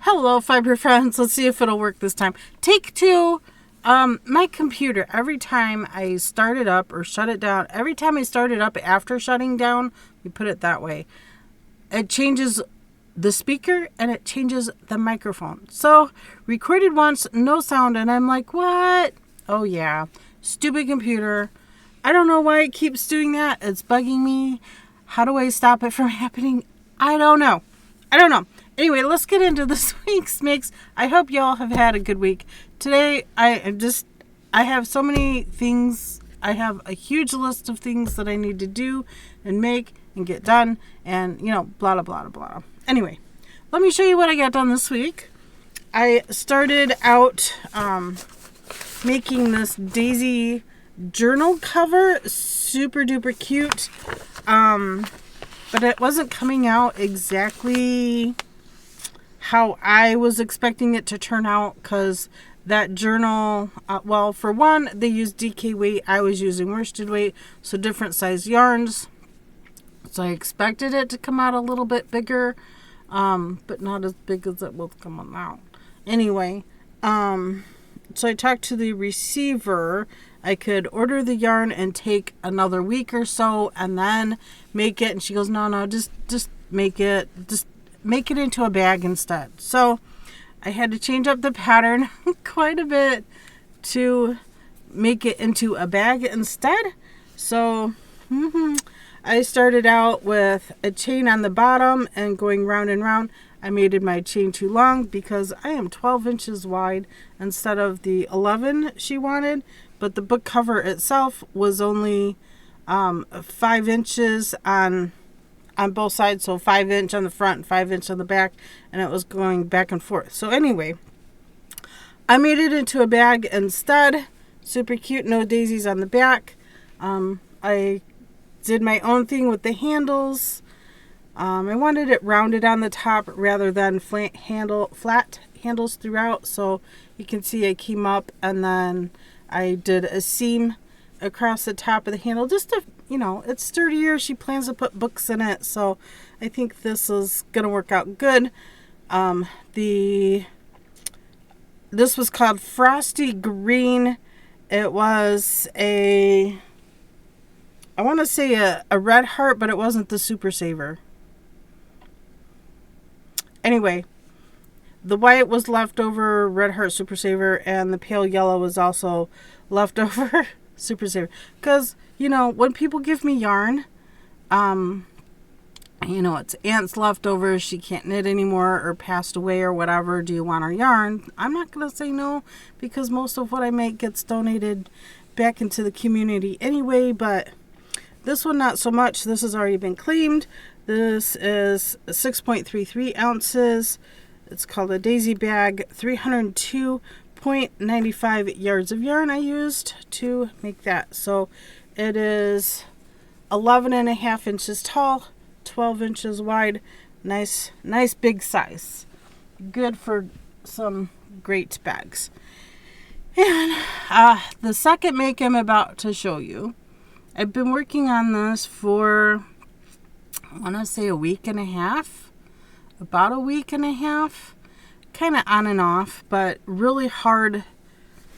Hello, fiber friends. Let's see if it'll work this time. Take two. My computer, every time I start it up or shut it down, every time I start it up after shutting down, we put it that way, it changes the speaker and it changes the microphone. So, recorded once, no sound, and I'm like, what? Oh, yeah. Stupid computer. I don't know why it keeps doing that. It's bugging me. How do I stop it from happening? I don't know. Anyway, let's get into this week's mix. I hope y'all have had a good week. Today, I have so many things. I have a huge list of things that I need to do and make and get done and, blah, blah, blah, blah. Anyway, let me show you what I got done this week. I started out making this daisy journal cover. Super duper cute. But it wasn't coming out exactly how I was expecting it to turn out, because that journal, for one, they use DK weight. I was using worsted weight, so different size yarns. So I expected it to come out a little bit bigger, but not as big as it will come out. Anyway, so I talked to the receiver. I could order the yarn and take another week or so and then make it. And she goes, no, just make it. Just make it into a bag instead. So I had to change up the pattern quite a bit to make it into a bag instead. So I started out with a chain on the bottom and going round and round. I made my chain too long because I am 12 inches wide instead of the 11 she wanted. But the book cover itself was only 5 inches on both sides. So 5 inch on the front and 5 inch on the back. And it was going back and forth. So anyway, I made it into a bag instead. Super cute. No daisies on the back. I did my own thing with the handles. I wanted it rounded on the top rather than flat handles throughout. So you can see I came up and then I did a seam across the top of the handle just to, it's sturdier. She plans to put books in it. So I think this is going to work out good. This was called Frosty Green. It was I want to say a red heart, but it wasn't the Super Saver. Anyway, the white was leftover Red Heart Super Saver, and the pale yellow was also leftover Super Saver. Because, when people give me yarn, it's Aunt's leftovers, she can't knit anymore or passed away or whatever, do you want our yarn? I'm not going to say no, because most of what I make gets donated back into the community anyway, but this one not so much. This has already been claimed. This is 6.33 ounces. It's called a daisy bag. 302.95 yards of yarn I used to make that. So it is 11.5 inches tall, 12 inches wide. Nice big size. Good for some great bags. And the second make I'm about to show you, I've been working on this for, I want to say about a week and a half, kind of on and off, but really hard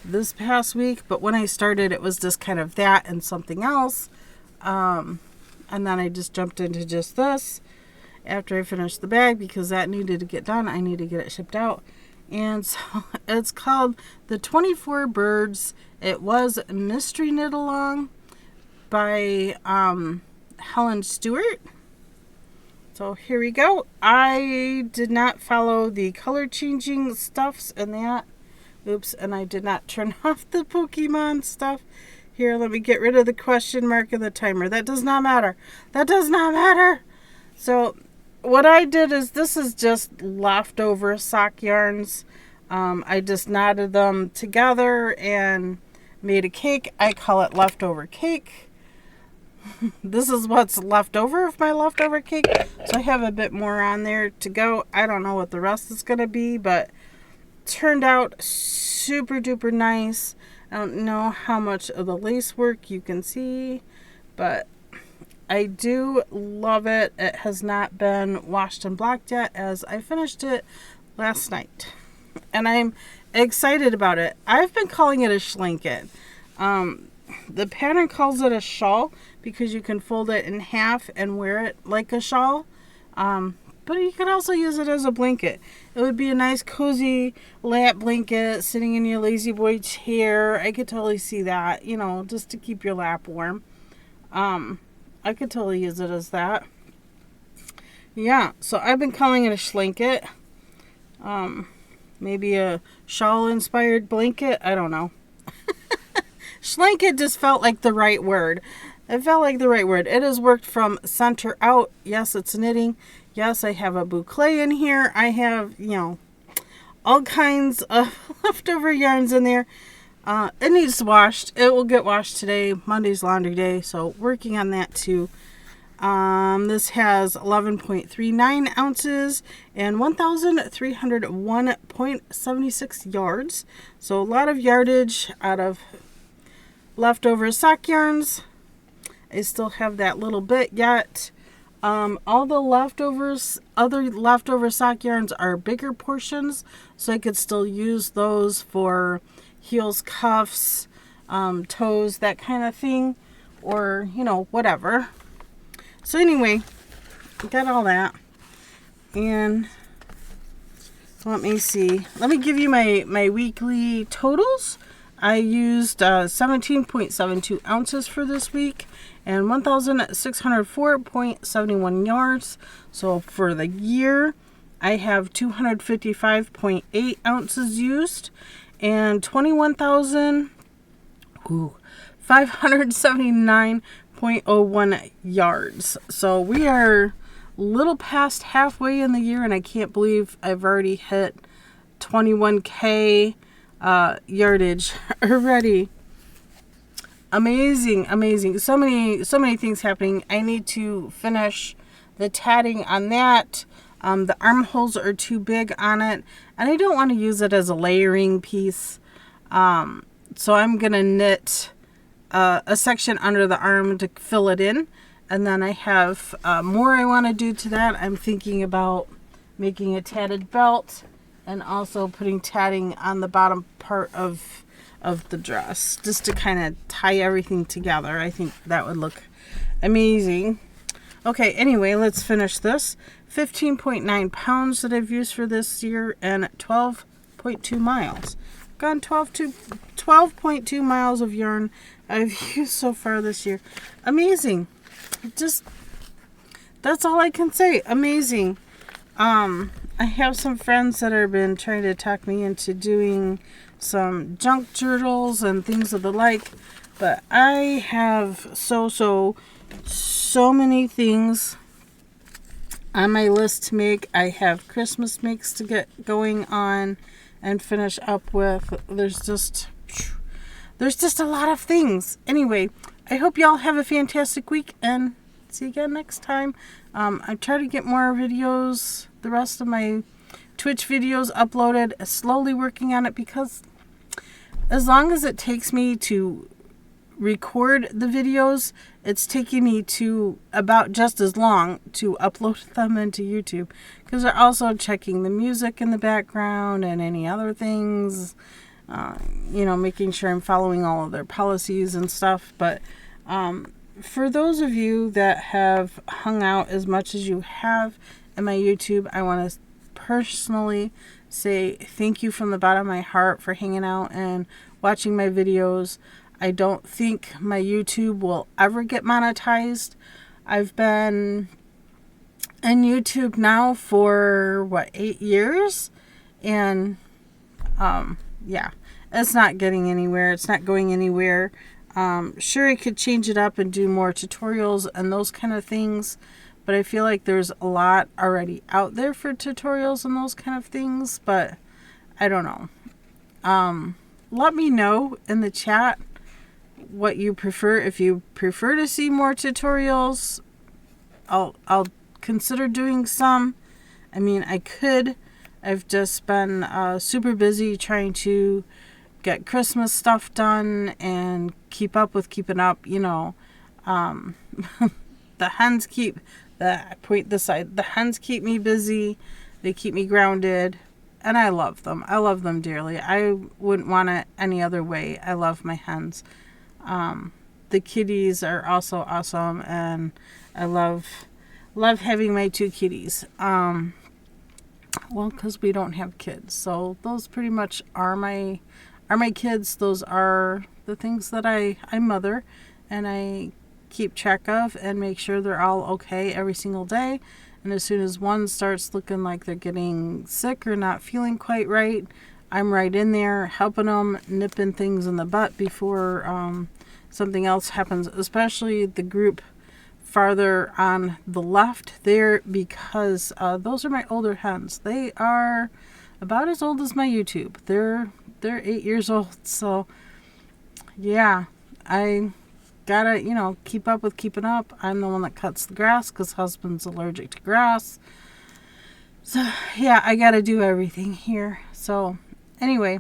this past week. But when I started, it was just kind of that and something else. And then I just jumped into just this after I finished the bag because that needed to get done. I need to get it shipped out. And so it's called The 24 Birds. It was Mystery Knit Along by Helen Stewart. So here we go. I did not follow the color changing stuffs and that. Oops, and I did not turn off the Pokemon stuff. Here, let me get rid of the question mark and the timer. That does not matter. So what I did is, this is just leftover sock yarns. I just knotted them together and made a cake. I call it leftover cake. This is what's left over of my leftover cake. So I have a bit more on there to go. I don't know what the rest is going to be, but turned out super duper nice. I don't know how much of the lace work you can see, but I do love it. It has not been washed and blocked yet, as I finished it last night. And I'm excited about it. I've been calling it a schlanket. The pattern calls it a shawl because you can fold it in half and wear it like a shawl. But you could also use it as a blanket. It would be a nice cozy lap blanket sitting in your lazy boy chair. I could totally see that, you know, just to keep your lap warm. I could totally use it as that. Yeah, so I've been calling it a schlanket. Maybe a shawl-inspired blanket. I don't know. Schlanket just felt like the right word. It felt like the right word. It has worked from center out. Yes, it's knitting. Yes, I have a boucle in here. I have, you know, all kinds of leftover yarns in there. It needs washed. It will get washed today. Monday's laundry day, so working on that too. This has 11.39 ounces and 1,301.76 yards. So a lot of yardage out of leftover sock yarns. I still have that little bit yet. All the leftovers, other leftover sock yarns are bigger portions, so I could still use those for heels, cuffs, toes, that kind of thing, or, you know, whatever. So anyway, got all that. And let me see. Let me give you my weekly totals. I used 17.72 ounces for this week and 1,604.71 yards. So for the year, I have 255.8 ounces used and 21,579.01 yards. So we are a little past halfway in the year, and I can't believe I've already hit 21K yardage already. Amazing. So many things happening. I need to finish the tatting on that. The armholes are too big on it, and I don't want to use it as a layering piece. So I'm gonna knit a section under the arm to fill it in, and then I have more I want to do to that. I'm thinking about making a tatted belt and also putting tatting on the bottom part of the dress, just to kind of tie everything together. I think that would look amazing. Okay, anyway, let's finish this. 15.9 pounds that I've used for this year and 12.2 miles. Gone 12.2 miles of yarn I've used so far this year. Amazing. Just, that's all I can say. Amazing. I have some friends that have been trying to talk me into doing some junk journals and things of the like, but I have so many things on my list to make. I have Christmas makes to get going on and finish up with. There's just a lot of things. Anyway, I hope y'all have a fantastic week and see you again next time. I try to get more videos, the rest of my Twitch videos uploaded. Slowly working on it, because as long as it takes me to record the videos, it's taking me to about just as long to upload them into YouTube, because they're also checking the music in the background and any other things, you know, making sure I'm following all of their policies and stuff. But for those of you that have hung out as much as you have in my YouTube, I want to personally say thank you from the bottom of my heart for hanging out and watching my videos. I don't think my YouTube will ever get monetized. I've been in YouTube now for 8 years, and yeah, it's not getting anywhere. It's not going anywhere. Sure, I could change it up and do more tutorials and those kind of things, but I feel like there's a lot already out there for tutorials and those kind of things, but I don't know. Let me know in the chat what you prefer. If you prefer to see more tutorials, I'll consider doing some. I mean, I could. I've just been super busy trying to get Christmas stuff done and keep up with keeping up, you know. The hens keep me busy. They keep me grounded. And I love them. I love them dearly. I wouldn't want it any other way. I love my hens. The kitties are also awesome, and I love having my 2 kitties. Well, because we don't have kids, so those pretty much are my kids. Those are the things that I mother, and I keep track of and make sure they're all okay every single day. And as soon as one starts looking like they're getting sick or not feeling quite right, I'm right in there helping them, nipping things in the butt before something else happens, especially the group farther on the left there, because those are my older hens. They are about as old as my YouTube. They're 8 years old. So yeah, I gotta, keep up with keeping up. I'm the one that cuts the grass because husband's allergic to grass. So yeah, I gotta do everything here. So anyway,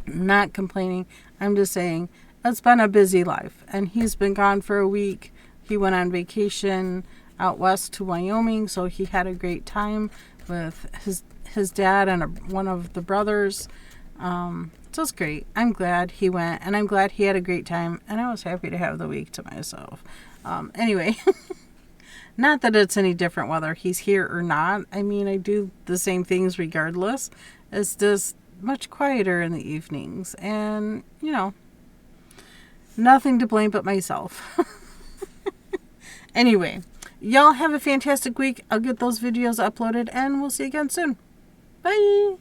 not complaining. I'm just saying it's been a busy life, and he's been gone for a week. He went on vacation out west to Wyoming, so he had a great time with his dad and one of the brothers. So it's great. I'm glad he went, and I'm glad he had a great time, and I was happy to have the week to myself. Anyway, not that it's any different whether he's here or not. I mean, I do the same things regardless. It's just much quieter in the evenings, and, nothing to blame but myself. Anyway, y'all have a fantastic week. I'll get those videos uploaded, and we'll see you again soon. Bye!